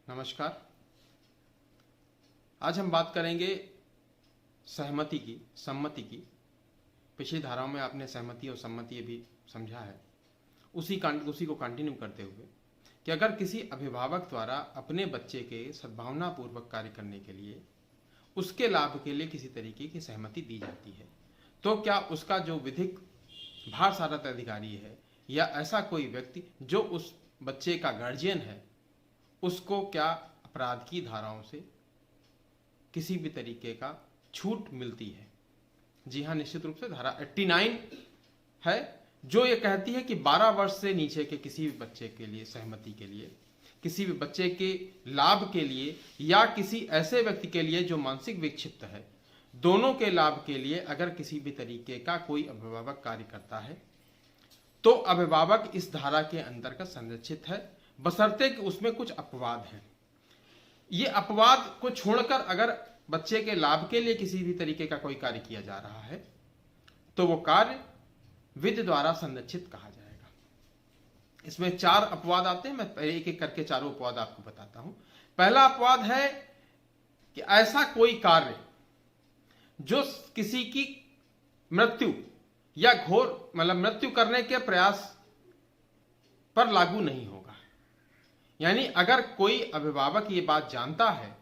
नमस्कार। आज हम बात करेंगे सहमति की, सम्मति की। पिछली धाराओं में आपने सहमति और सम्मति भी समझा है। उसी को कंटिन्यू करते हुए कि अगर किसी अभिभावक द्वारा अपने बच्चे के सद्भावनापूर्वक कार्य करने के लिए उसके लाभ के लिए किसी तरीके की सहमति दी जाती है, तो क्या उसका जो विधिक भारसारथ अधिकारी है या ऐसा कोई व्यक्ति जो उस बच्चे का गार्जियन है, उसको क्या अपराध की धाराओं से किसी भी तरीके का छूट मिलती है? जी हाँ, निश्चित रूप से धारा 89 है जो ये कहती है कि 12 वर्ष से नीचे के किसी भी बच्चे के लिए सहमति के लिए, किसी भी बच्चे के लाभ के लिए या किसी ऐसे व्यक्ति के लिए जो मानसिक विक्षिप्त है, दोनों के लाभ के लिए अगर किसी भी तरीके का कोई अभिभावक कार्य करता है तो अभिभावक इस धारा के अंतर्गत संरक्षित है, बशर्ते कि उसमें कुछ अपवाद हैं। ये अपवाद को छोड़कर अगर बच्चे के लाभ के लिए किसी भी तरीके का कोई कार्य किया जा रहा है तो वो कार्य विधि द्वारा संरक्षित कहा जाएगा। इसमें 4 अपवाद आते हैं। मैं एक एक करके चारों अपवाद आपको बताता हूं। पहला अपवाद है कि ऐसा कोई कार्य जो किसी की मृत्यु या घोर मृत्यु करने के प्रयास पर लागू नहीं होगा। यानी अगर कोई अभिभावक ये बात जानता है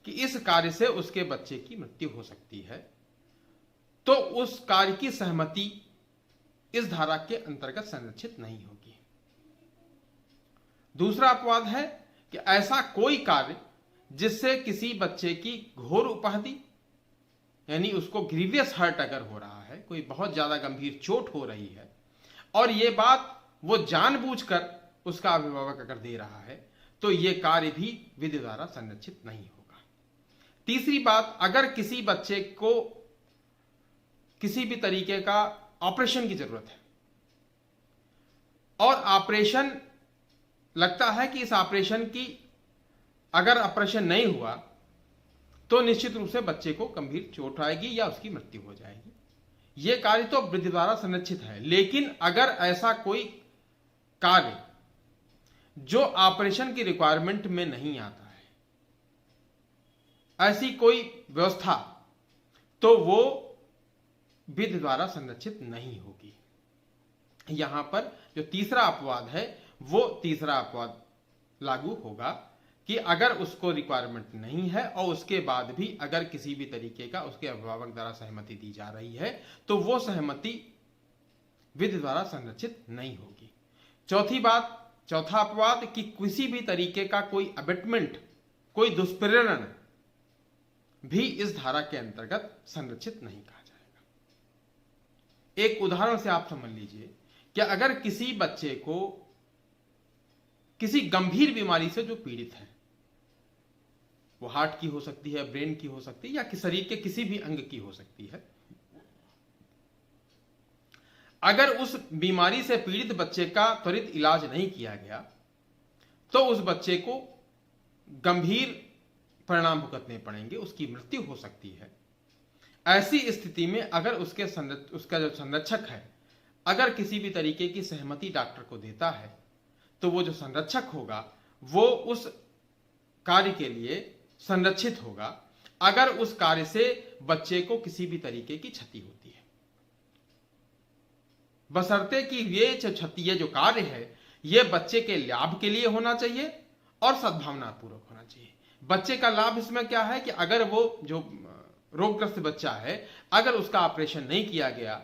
कि इस कार्य से उसके बच्चे की मृत्यु हो सकती है तो उस कार्य की सहमति इस धारा के अंतर्गत संरक्षित नहीं होगी। दूसरा अपवाद है कि ऐसा कोई कार्य जिससे किसी बच्चे की घोर उपाधि, यानी उसको ग्रीवियस हर्ट अगर हो रहा है, कोई बहुत ज्यादा गंभीर चोट हो रही है और ये बात वो जानबूझकर उसका अभिभावक अगर दे रहा है तो यह कार्य भी विधि द्वारा संरक्षित नहीं होगा। तीसरी बात, अगर किसी बच्चे को किसी भी तरीके का ऑपरेशन की जरूरत है और ऑपरेशन लगता है कि इस ऑपरेशन की अगर ऑपरेशन नहीं हुआ तो निश्चित रूप से बच्चे को गंभीर चोट आएगी या उसकी मृत्यु हो जाएगी। यह कार्य तो विधि द्वारा संरक्षित है। लेकिन अगर ऐसा कोई कार्य जो ऑपरेशन की रिक्वायरमेंट में नहीं आता है, ऐसी कोई व्यवस्था, तो वो विधि द्वारा संरक्षित नहीं होगी। यहां पर जो तीसरा अपवाद है वो तीसरा अपवाद लागू होगा कि अगर उसको रिक्वायरमेंट नहीं है और उसके बाद भी अगर किसी भी तरीके का उसके अभिभावक द्वारा सहमति दी जा रही है तो वो सहमति विधि द्वारा संरक्षित नहीं होगी। चौथा अपवाद कि किसी भी तरीके का कोई अबेटमेंट, कोई दुष्प्रेरण भी इस धारा के अंतर्गत संरक्षित नहीं कहा जाएगा। एक उदाहरण से आप समझ लीजिए कि अगर किसी बच्चे को किसी गंभीर बीमारी से जो पीड़ित है, वो हार्ट की हो सकती है, ब्रेन की हो सकती है या शरीर के किसी भी अंग की हो सकती है, अगर उस बीमारी से पीड़ित बच्चे का त्वरित इलाज नहीं किया गया तो उस बच्चे को गंभीर परिणाम भुगतने पड़ेंगे, उसकी मृत्यु हो सकती है। ऐसी स्थिति में अगर उसका जो संरक्षक है अगर किसी भी तरीके की सहमति डॉक्टर को देता है तो वो जो संरक्षक होगा वो उस कार्य के लिए संरक्षित होगा अगर उस कार्य से बच्चे को किसी भी तरीके की क्षति होती है, बशर्ते कि ये जो कार्य है ये बच्चे के लाभ के लिए होना चाहिए और सद्भावनापूर्वक होना चाहिए। बच्चे का लाभ इसमें क्या है कि अगर वो जो रोगग्रस्त बच्चा है अगर उसका ऑपरेशन नहीं किया गया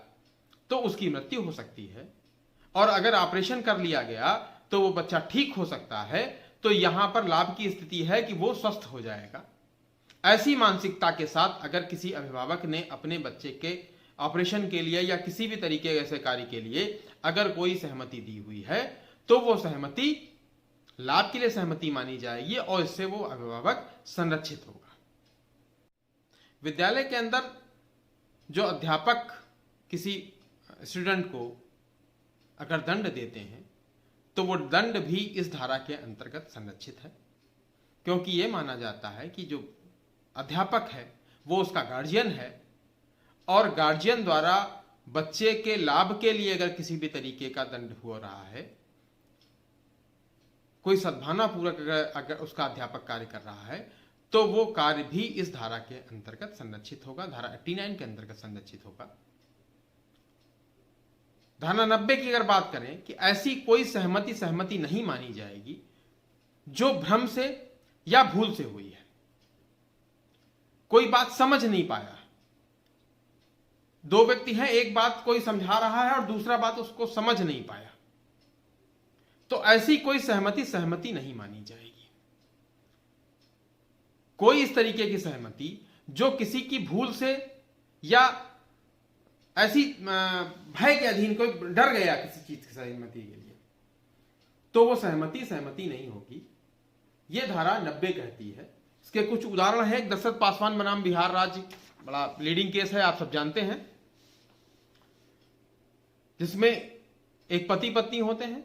तो उसकी मृत्यु हो सकती है और अगर ऑपरेशन कर लिया गया तो वो बच्चा ठीक हो सकता है, तो यहां पर लाभ की स्थिति है कि वो स्वस्थ हो जाएगा। ऐसी मानसिकता के साथ अगर किसी अभिभावक ने अपने बच्चे के ऑपरेशन के लिए या किसी भी तरीके ऐसे कार्य के लिए अगर कोई सहमति दी हुई है तो वो सहमति लाभ के लिए सहमति मानी जाएगी और इससे वो अभिभावक संरक्षित होगा। विद्यालय के अंदर जो अध्यापक किसी स्टूडेंट को अगर दंड देते हैं तो वो दंड भी इस धारा के अंतर्गत संरक्षित है, क्योंकि ये माना जाता है कि जो अध्यापक है वो उसका गार्जियन है और गार्जियन द्वारा बच्चे के लाभ के लिए अगर किसी भी तरीके का दंड हो रहा है कोई सद्भावनापूर्वक अगर उसका अध्यापक कार्य कर रहा है तो वो कार्य भी इस धारा के अंतर्गत संरक्षित होगा, धारा 89 के अंतर्गत संरक्षित होगा। धारा 90 की अगर बात करें कि ऐसी कोई सहमति नहीं मानी जाएगी जो भ्रम से या भूल से हुई है। कोई बात समझ नहीं पाया, दो व्यक्ति हैं, एक बात कोई समझा रहा है और दूसरा बात उसको समझ नहीं पाया, तो ऐसी कोई सहमति नहीं मानी जाएगी। कोई इस तरीके की सहमति जो किसी की भूल से या ऐसी भय के अधीन, कोई डर गया किसी चीज की सहमति के लिए, तो वो सहमति नहीं होगी। ये धारा 90 कहती है। इसके कुछ उदाहरण है। दशरथ पासवान बनाम बिहार राज्य, बड़ा लीडिंग केस है, आप सब जानते हैं, जिसमें एक पति पत्नी होते हैं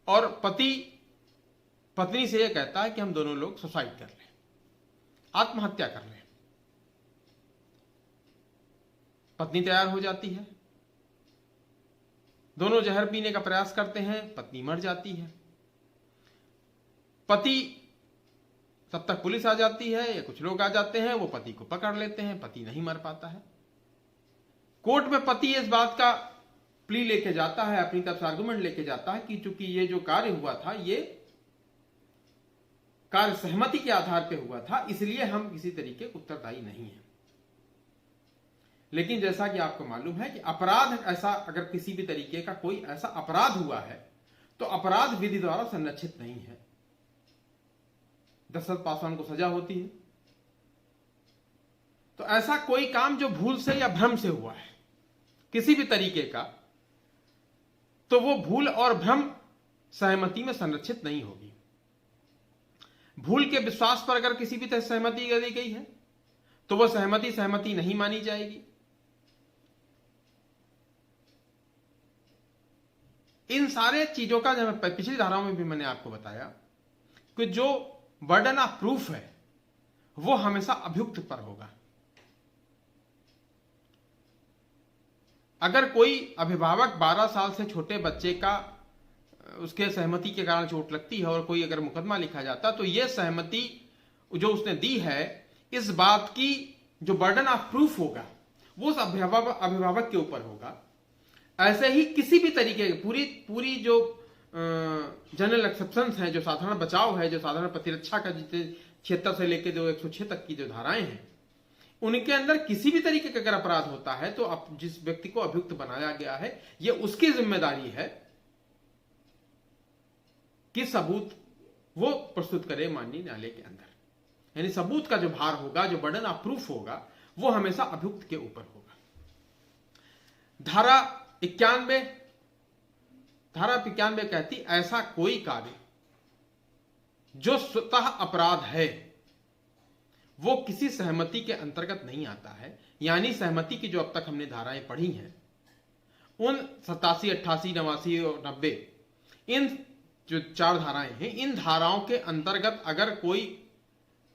और पति पत्नी से यह कहता है कि हम दोनों लोग सुसाइड कर लें, आत्महत्या कर लें। पत्नी तैयार हो जाती है, दोनों जहर पीने का प्रयास करते हैं, पत्नी मर जाती है। पति, तब तक पुलिस आ जाती है या कुछ लोग आ जाते हैं, वो पति को पकड़ लेते हैं, पति नहीं मर पाता है। कोर्ट में पति इस बात का प्ली लेके जाता है, अपनी तरफ से आर्गुमेंट लेके जाता है कि चूंकि ये जो कार्य हुआ था ये कार्य सहमति के आधार पर हुआ था, इसलिए हम किसी तरीके उत्तरदायी नहीं है। लेकिन जैसा कि आपको मालूम है कि अपराध, ऐसा अगर किसी भी तरीके का कोई ऐसा अपराध हुआ है तो अपराध विधि द्वारा संरक्षित नहीं है। दशरथ पासवान को सजा होती है। तो ऐसा कोई काम जो भूल से या भ्रम से हुआ है किसी भी तरीके का, तो वो भूल और भ्रम सहमति में संरक्षित नहीं होगी। भूल के विश्वास पर अगर किसी भी तरह सहमति दी गई है तो वो सहमति नहीं मानी जाएगी। इन सारे चीजों का, जब पिछली धाराओं में भी मैंने आपको बताया कि जो बर्डन ऑफ प्रूफ है वो हमेशा अभियुक्त पर होगा। अगर कोई अभिभावक 12 साल से छोटे बच्चे का, उसके सहमति के कारण चोट लगती है और कोई अगर मुकदमा लिखा जाता, तो यह सहमति जो उसने दी है, इस बात की जो बर्डन ऑफ प्रूफ होगा वो उस अभिभावक के ऊपर होगा। ऐसे ही किसी भी तरीके की पूरी जो जनरल एक्सेप्शंस है, जो साधारण बचाव है, जो साधारण प्रतिरक्षा का जितने 76 से लेकर जो 106 तक की जो धाराएं हैं, उनके अंदर किसी भी तरीके का अगर अपराध होता है तो अब जिस व्यक्ति को अभियुक्त बनाया गया है, ये उसकी जिम्मेदारी है कि सबूत वो प्रस्तुत करे माननीय न्यायालय के अंदर। यानी सबूत का जो भार होगा, जो बर्डन ऑफ प्रूफ होगा, वो हमेशा अभियुक्त के ऊपर होगा। धारा 91 कहती, ऐसा कोई कार्य जो स्वतः अपराध है वो किसी सहमति के अंतर्गत नहीं आता है। यानी सहमति की जो अब तक हमने धाराएं पढ़ी हैं, उन 87, 88, 89 और 90, इन जो 4 धाराएं हैं, इन धाराओं के अंतर्गत अगर कोई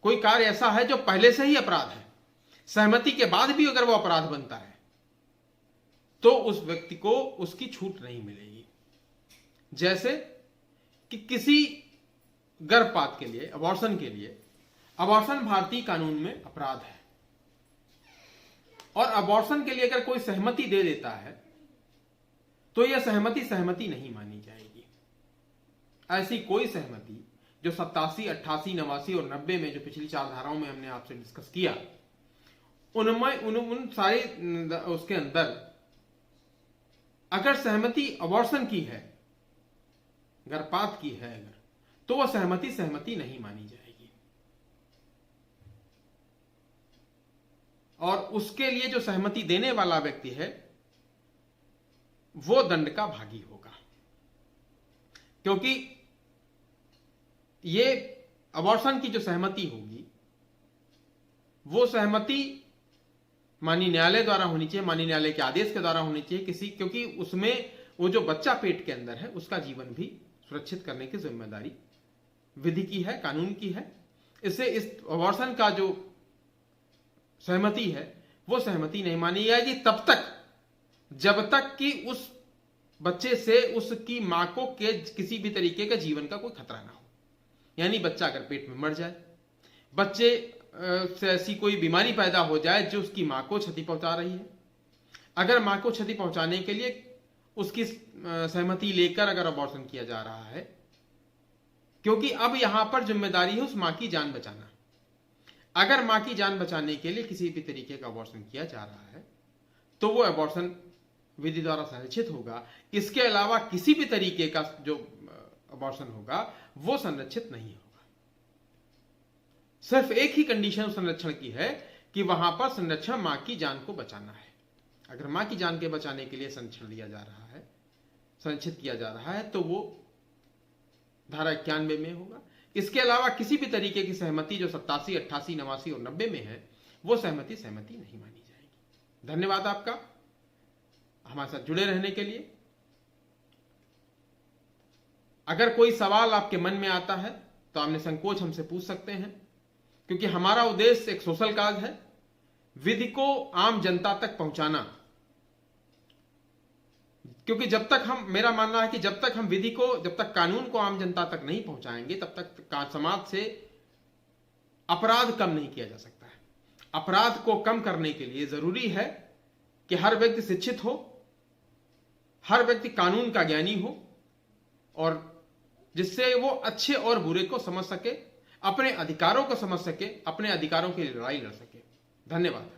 कार्य ऐसा है जो पहले से ही अपराध है, सहमति के बाद भी अगर वो अपराध बनता है, तो उस व्यक्ति को उसकी छूट नहीं मिलेगी। जैसे कि किसी गर्भपात के लिए, अबॉर्शन के लिए, अबॉर्शन भारतीय कानून में अपराध है और अबॉर्शन के लिए अगर कोई सहमति दे देता है तो यह सहमति नहीं मानी जाएगी। ऐसी कोई सहमति जो 87, 88, 89 और 90 में जो पिछली 4 धाराओं में हमने आपसे डिस्कस किया, उनमें उन सारे उसके अंदर अगर सहमति अबॉर्शन की है, गर्भपात की है अगर, तो वह सहमति नहीं मानी जाएगी और उसके लिए जो सहमति देने वाला व्यक्ति है वो दंड का भागी होगा। क्योंकि ये अबॉर्शन की जो सहमति होगी वो सहमति माननीय न्यायालय द्वारा होनी चाहिए, माननीय न्यायालय के आदेश के द्वारा होनी चाहिए, क्योंकि उसमें वो जो बच्चा पेट के अंदर है उसका जीवन भी सुरक्षित करने की जिम्मेदारी विधि की है, कानून की है। इससे इस अबॉर्शन का जो सहमति है वो सहमति नहीं मानी जाएगी तब तक जब तक कि उस बच्चे से उसकी मां को के किसी भी तरीके का जीवन का कोई खतरा ना हो। यानी बच्चा अगर पेट में मर जाए, बच्चे से ऐसी कोई बीमारी पैदा हो जाए जो उसकी मां को क्षति पहुंचा रही है, अगर मां को क्षति पहुंचाने के लिए उसकी सहमति लेकर अगर अबॉर्शन किया जा रहा है, क्योंकि अब यहां पर जिम्मेदारी है उस मां की जान बचाना। अगर मां की जान बचाने के लिए किसी भी तरीके का अबॉर्शन किया जा रहा है तो वो अबॉर्शन विधि द्वारा संरक्षित होगा। इसके अलावा किसी भी तरीके का जो अबॉर्शन होगा वो संरक्षित नहीं होगा। सिर्फ एक ही कंडीशन संरक्षण की है कि वहां पर संरक्षण मां की जान को बचाना है। अगर मां की जान के बचाने के लिए संरक्षण लिया जा रहा है, संरक्षित किया जा रहा है, तो वो धारा 91 में होगा। इसके अलावा किसी भी तरीके की सहमति जो 87, 88, 89 और 90 में है वो सहमति नहीं मानी जाएगी। धन्यवाद आपका हमारे साथ जुड़े रहने के लिए। अगर कोई सवाल आपके मन में आता है तो आप निसंकोच हमसे पूछ सकते हैं, क्योंकि हमारा उद्देश्य एक सोशल काज है, विधि को आम जनता तक पहुंचाना। क्योंकि जब तक मेरा मानना है कि जब तक कानून को आम जनता तक नहीं पहुंचाएंगे तब तक समाज से अपराध कम नहीं किया जा सकता है। अपराध को कम करने के लिए जरूरी है कि हर व्यक्ति शिक्षित हो, हर व्यक्ति कानून का ज्ञानी हो, और जिससे वो अच्छे और बुरे को समझ सके, अपने अधिकारों को समझ सके, अपने अधिकारों के लिए लड़ाई लड़ सके। धन्यवाद।